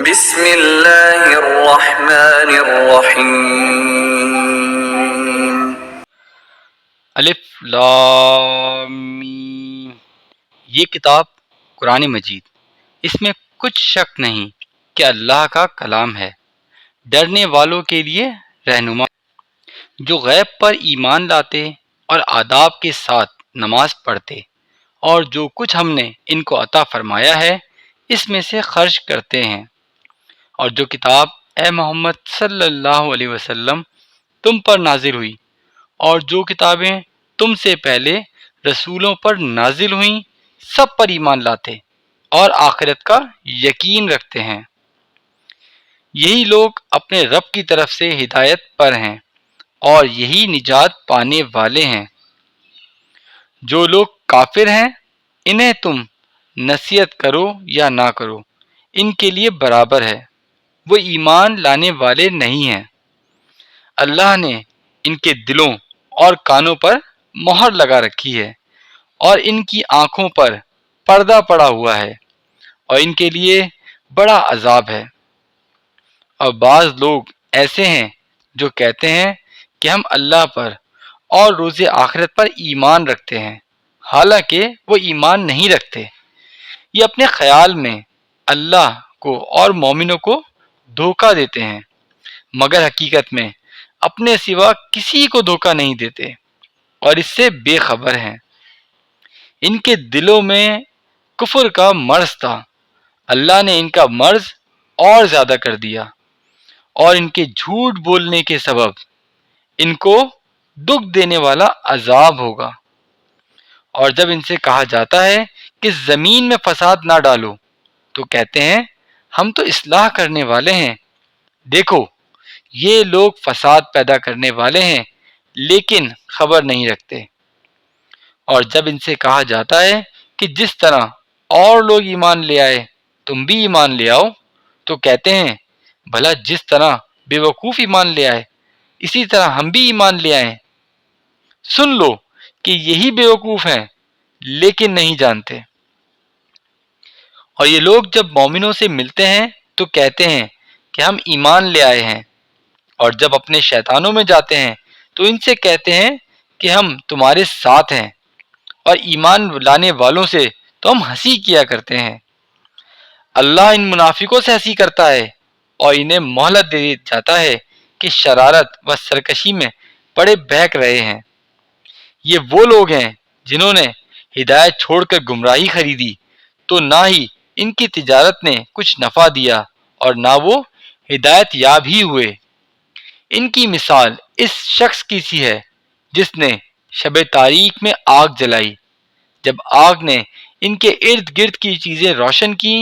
بسم اللہ الرحمن الرحیم۔ الف لام میم۔ یہ کتاب قرآن مجید، اس میں کچھ شک نہیں کہ اللہ کا کلام ہے، ڈرنے والوں کے لیے رہنما، جو غیب پر ایمان لاتے اور آداب کے ساتھ نماز پڑھتے اور جو کچھ ہم نے ان کو عطا فرمایا ہے اس میں سے خرچ کرتے ہیں، اور جو کتاب اے محمد صلی اللہ علیہ وسلم تم پر نازل ہوئی اور جو کتابیں تم سے پہلے رسولوں پر نازل ہوئیں سب پر ایمان لاتے اور آخرت کا یقین رکھتے ہیں۔ یہی لوگ اپنے رب کی طرف سے ہدایت پر ہیں اور یہی نجات پانے والے ہیں۔ جو لوگ کافر ہیں انہیں تم نصیحت کرو یا نہ کرو ان کے لیے برابر ہے، وہ ایمان لانے والے نہیں ہیں۔ اللہ نے ان کے دلوں اور کانوں پر مہر لگا رکھی ہے اور ان کی آنکھوں پر پردہ پڑا ہوا ہے اور ان کے لیے بڑا عذاب ہے۔ اور بعض لوگ ایسے ہیں جو کہتے ہیں کہ ہم اللہ پر اور روز آخرت پر ایمان رکھتے ہیں، حالانکہ وہ ایمان نہیں رکھتے۔ یہ اپنے خیال میں اللہ کو اور مومنوں کو دھوکہ دیتے ہیں، مگر حقیقت میں اپنے سوا کسی کو دھوکہ نہیں دیتے اور اس سے بے خبر ہیں۔ ان کے دلوں میں کفر کا مرض تھا، اللہ نے ان کا مرض اور زیادہ کر دیا، اور ان کے جھوٹ بولنے کے سبب ان کو دکھ دینے والا عذاب ہوگا۔ اور جب ان سے کہا جاتا ہے کہ زمین میں فساد نہ ڈالو تو کہتے ہیں ہم تو اصلاح کرنے والے ہیں۔ دیکھو یہ لوگ فساد پیدا کرنے والے ہیں لیکن خبر نہیں رکھتے۔ اور جب ان سے کہا جاتا ہے کہ جس طرح اور لوگ ایمان لے آئے تم بھی ایمان لے آؤ تو کہتے ہیں بھلا جس طرح بے وقوف ایمان لے آئے اسی طرح ہم بھی ایمان لے آئیں۔ سن لو کہ یہی بے وقوف ہیں لیکن نہیں جانتے۔ اور یہ لوگ جب مومنوں سے ملتے ہیں تو کہتے ہیں کہ ہم ایمان لے آئے ہیں، اور جب اپنے شیطانوں میں جاتے ہیں تو ان سے کہتے ہیں کہ ہم تمہارے ساتھ ہیں، اور ایمان لانے والوں سے تو ہم ہنسی کیا کرتے ہیں۔ اللہ ان منافقوں سے ہنسی کرتا ہے اور انہیں مہلت دے جاتا ہے کہ شرارت و سرکشی میں پڑے بہک رہے ہیں۔ یہ وہ لوگ ہیں جنہوں نے ہدایت چھوڑ کر گمراہی خریدی تو نہ ہی ان کی تجارت نے کچھ نفع دیا اور نہ وہ ہدایت یاب ہی ہوئے۔ ان کی مثال اس شخص کی سی ہے جس نے شب تاریک میں آگ جلائی، جب آگ نے ان کے ارد گرد کی چیزیں روشن کی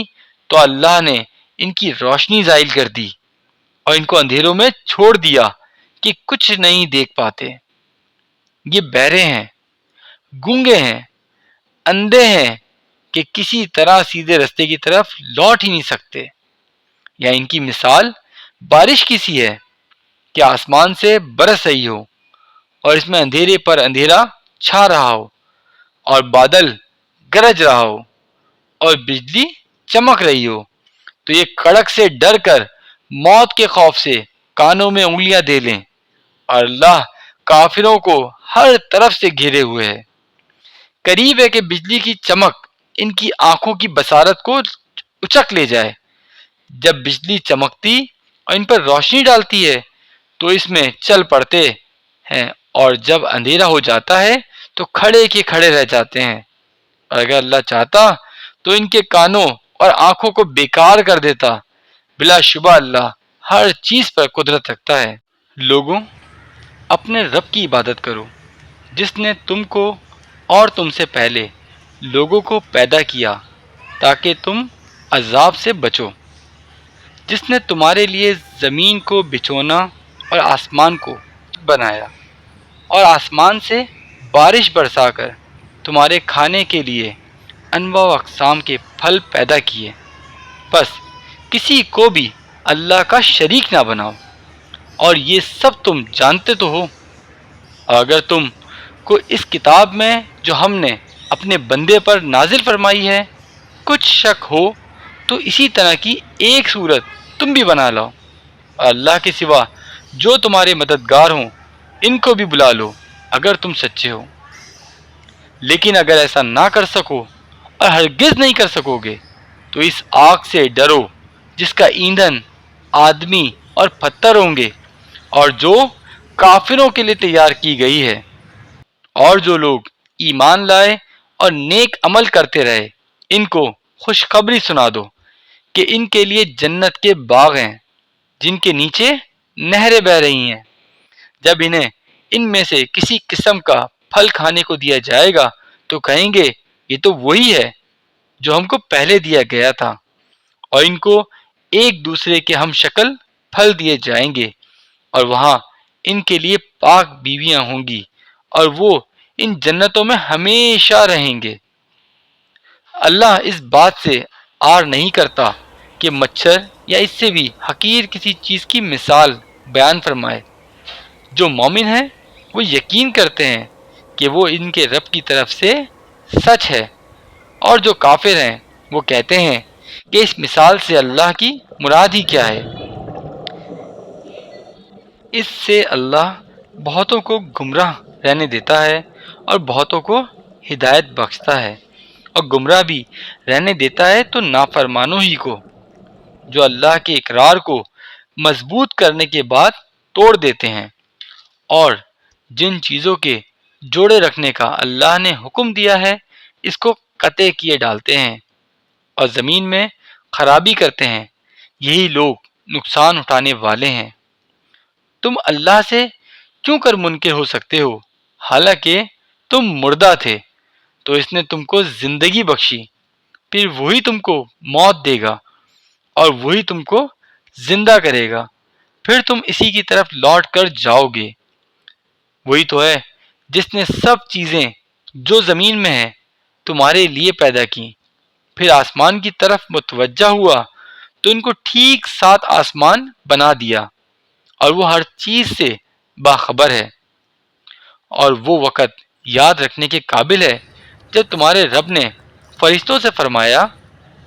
تو اللہ نے ان کی روشنی زائل کر دی اور ان کو اندھیروں میں چھوڑ دیا کہ کچھ نہیں دیکھ پاتے۔ یہ بہرے ہیں، گونگے ہیں، اندھے ہیں کہ کسی طرح سیدھے رستے کی طرف لوٹ ہی نہیں سکتے۔ یا ان کی مثال بارش کی سی ہے کہ آسمان سے برس رہی ہو اور اس میں اندھیرے پر اندھیرا چھا رہا ہو اور بادل گرج رہا ہو اور بجلی چمک رہی ہو تو یہ کڑک سے ڈر کر موت کے خوف سے کانوں میں انگلیاں دے لیں، اور اللہ کافروں کو ہر طرف سے گھیرے ہوئے ہے۔ قریب ہے کہ بجلی کی چمک ان کی آنکھوں کی بصارت کو اچک لے جائے۔ جب بجلی چمکتی اور ان پر روشنی ڈالتی ہے تو اس میں چل پڑتے ہیں، اور جب اندھیرا ہو جاتا ہے تو کھڑے کے کھڑے رہ جاتے ہیں۔ اور اگر اللہ چاہتا تو ان کے کانوں اور آنکھوں کو بیکار کر دیتا، بلا شبہ اللہ ہر چیز پر قدرت رکھتا ہے۔ لوگوں اپنے رب کی عبادت کرو جس نے تم کو اور تم سے پہلے لوگوں کو پیدا کیا تاکہ تم عذاب سے بچو، جس نے تمہارے لیے زمین کو بچھونا اور آسمان کو بنایا اور آسمان سے بارش برسا کر تمہارے کھانے کے لیے انواع و اقسام کے پھل پیدا کیے، بس کسی کو بھی اللہ کا شریک نہ بناؤ، اور یہ سب تم جانتے تو ہو۔ اگر تم کو اس کتاب میں جو ہم نے اپنے بندے پر نازل فرمائی ہے کچھ شک ہو تو اسی طرح کی ایک صورت تم بھی بنا لاؤ، اور اللہ کے سوا جو تمہارے مددگار ہوں ان کو بھی بلا لو اگر تم سچے ہو۔ لیکن اگر ایسا نہ کر سکو اور ہرگز نہیں کر سکو گے تو اس آگ سے ڈرو جس کا ایندھن آدمی اور پتھر ہوں گے اور جو کافروں کے لیے تیار کی گئی ہے۔ اور جو لوگ ایمان لائے اور نیک عمل کرتے رہے ان کو خوشخبری سنا دو کہ ان کے لیے جنت کے باغ ہیں جن کے نیچے نہریں بہہ رہی ہیں۔ جب انہیں ان میں سے کسی قسم کا پھل کھانے کو دیا جائے گا تو کہیں گے یہ تو وہی ہے جو ہم کو پہلے دیا گیا تھا، اور ان کو ایک دوسرے کے ہم شکل پھل دیے جائیں گے، اور وہاں ان کے لیے پاک بیویاں ہوں گی اور وہ ان جنتوں میں ہمیشہ رہیں گے۔ اللہ اس بات سے آر نہیں کرتا کہ مچھر یا اس سے بھی حقیر کسی چیز کی مثال بیان فرمائے۔ جو مومن ہیں وہ یقین کرتے ہیں کہ وہ ان کے رب کی طرف سے سچ ہے، اور جو کافر ہیں وہ کہتے ہیں کہ اس مثال سے اللہ کی مراد ہی کیا ہے۔ اس سے اللہ بہتوں کو گمراہ رہنے دیتا ہے اور بہتوں کو ہدایت بخشتا ہے، اور گمراہ بھی رہنے دیتا ہے تو نافرمانوں ہی کو، جو اللہ کے اقرار کو مضبوط کرنے کے بعد توڑ دیتے ہیں، اور جن چیزوں کے جوڑے رکھنے کا اللہ نے حکم دیا ہے اس کو قطع کیے ڈالتے ہیں اور زمین میں خرابی کرتے ہیں۔ یہی لوگ نقصان اٹھانے والے ہیں۔ تم اللہ سے کیوں کر منکر ہو سکتے ہو؟ حالانکہ تم مردہ تھے تو اس نے تم کو زندگی بخشی، پھر وہی تم کو موت دے گا اور وہی تم کو زندہ کرے گا، پھر تم اسی کی طرف لوٹ کر جاؤ گے۔ وہی تو ہے جس نے سب چیزیں جو زمین میں ہیں تمہارے لیے پیدا کی، پھر آسمان کی طرف متوجہ ہوا تو ان کو ٹھیک 7 آسمان بنا دیا، اور وہ ہر چیز سے باخبر ہے۔ اور وہ وقت یاد رکھنے کے قابل ہے جب تمہارے رب نے فرشتوں سے فرمایا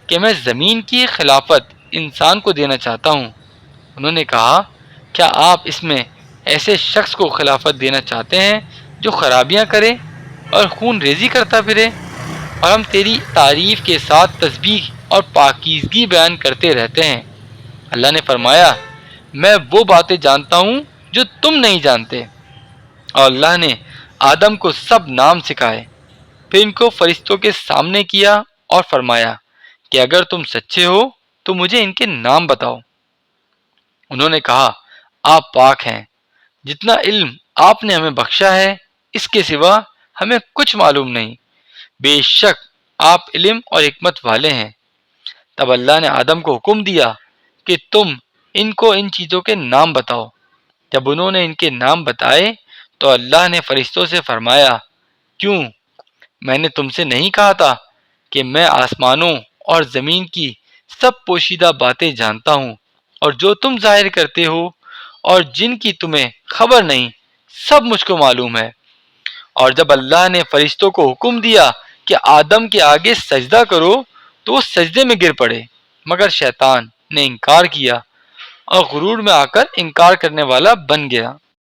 کہ میں زمین کی خلافت انسان کو دینا چاہتا ہوں۔ انہوں نے کہا کیا آپ اس میں ایسے شخص کو خلافت دینا چاہتے ہیں جو خرابیاں کرے اور خون ریزی کرتا پھرے، اور ہم تیری تعریف کے ساتھ تسبیح اور پاکیزگی بیان کرتے رہتے ہیں۔ اللہ نے فرمایا میں وہ باتیں جانتا ہوں جو تم نہیں جانتے، اور اللہ نے آدم کو سب نام سکھائے، پھر ان کو فرشتوں کے سامنے کیا اور فرمایا کہ اگر تم سچے ہو تو مجھے ان کے نام بتاؤ۔ انہوں نے کہا آپ پاک ہیں، جتنا علم آپ نے ہمیں بخشا ہے اس کے سوا ہمیں کچھ معلوم نہیں، بے شک آپ علم اور حکمت والے ہیں۔ تب اللہ نے آدم کو حکم دیا کہ تم ان کو ان چیزوں کے نام بتاؤ۔ جب انہوں نے ان کے نام بتائے تو اللہ نے فرشتوں سے فرمایا کیوں، میں نے تم سے نہیں کہا تھا کہ میں آسمانوں اور زمین کی سب پوشیدہ باتیں جانتا ہوں، اور جو تم ظاہر کرتے ہو اور جن کی تمہیں خبر نہیں سب مجھ کو معلوم ہے۔ اور جب اللہ نے فرشتوں کو حکم دیا کہ آدم کے آگے سجدہ کرو تو وہ سجدے میں گر پڑے، مگر شیطان نے انکار کیا اور غرور میں آ کر انکار کرنے والا بن گیا۔